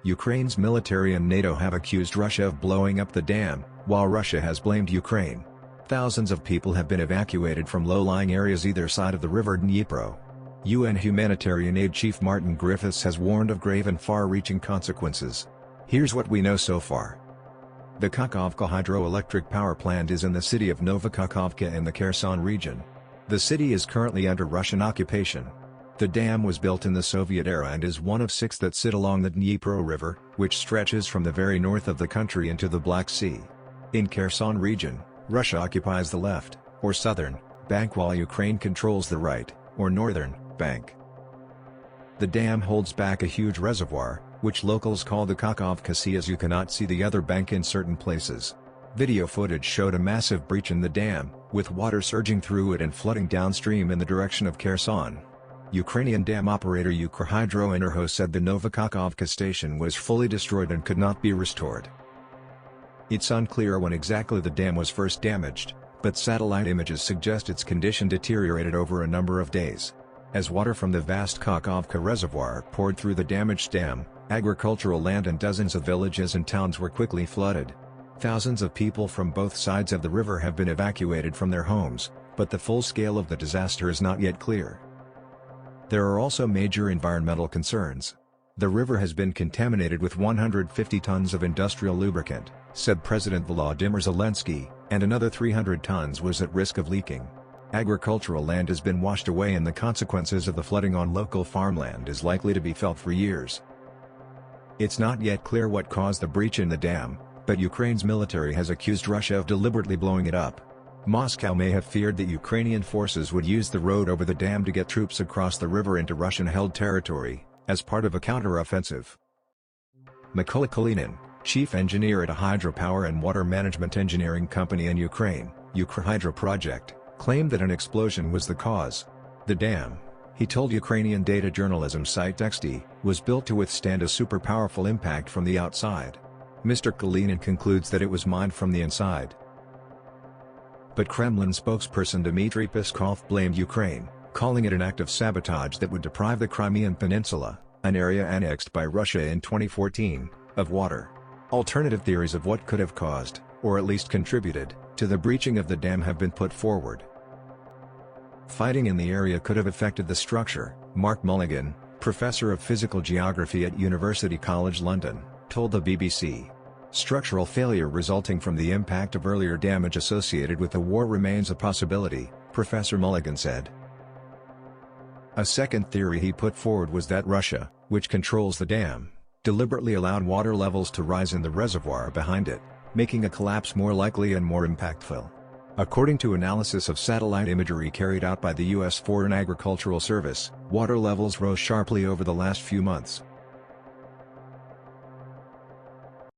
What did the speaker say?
Ukraine's military and NATO have accused Russia of blowing up the dam, while Russia has blamed Ukraine. Thousands of people have been evacuated from low-lying areas either side of the river Dnipro. UN Humanitarian Aid Chief Martin Griffiths has warned of grave and far-reaching consequences. Here's what we know so far. The Kakhovka hydroelectric power plant is in the city of Nova Kakhovka in the Kherson region. The city is currently under Russian occupation. The dam was built in the Soviet era and is one of 6 that sit along the Dnipro River, which stretches from the very north of the country into the Black Sea. In Kherson region, Russia occupies the left, or southern, bank while Ukraine controls the right, or northern, bank. The dam holds back a huge reservoir, which locals call the Kakhovka Sea, as you cannot see the other bank in certain places. Video footage showed a massive breach in the dam, with water surging through it and flooding downstream in the direction of Kherson. Ukrainian dam operator Ukhrhydroenergo said the Nova Kakhovka station was fully destroyed and could not be restored. It's unclear when exactly the dam was first damaged, but satellite images suggest its condition deteriorated over a number of days. As water from the vast Kakhovka reservoir poured through the damaged dam, agricultural land and dozens of villages and towns were quickly flooded. Thousands of people from both sides of the river have been evacuated from their homes, but the full scale of the disaster is not yet clear. There are also major environmental concerns. The river has been contaminated with 150 tons of industrial lubricant, said President Volodymyr Zelensky, and another 300 tons was at risk of leaking. Agricultural land has been washed away and the consequences of the flooding on local farmland is likely to be felt for years. It's not yet clear what caused the breach in the dam, but Ukraine's military has accused Russia of deliberately blowing it up. Moscow may have feared that Ukrainian forces would use the road over the dam to get troops across the river into Russian-held territory, as part of a counter-offensive. Mykola Kalinin, chief engineer at a hydropower and water management engineering company in Ukraine, Ukhrhydro Project, claimed that an explosion was the cause. The dam, he told Ukrainian data journalism site XD, was built to withstand a super-powerful impact from the outside. Mr. Kalinin concludes that it was mined from the inside. But Kremlin spokesperson Dmitry Peskov blamed Ukraine, calling it an act of sabotage that would deprive the Crimean Peninsula, an area annexed by Russia in 2014, of water. Alternative theories of what could have caused, or at least contributed, to the breaching of the dam have been put forward. Fighting in the area could have affected the structure, Mark Mulligan, professor of physical geography at University College London, told the BBC. Structural failure resulting from the impact of earlier damage associated with the war remains a possibility, Professor Mulligan said. A second theory he put forward was that Russia, which controls the dam, deliberately allowed water levels to rise in the reservoir behind it, making a collapse more likely and more impactful. According to analysis of satellite imagery carried out by the U.S. Foreign Agricultural Service, water levels rose sharply over the last few months.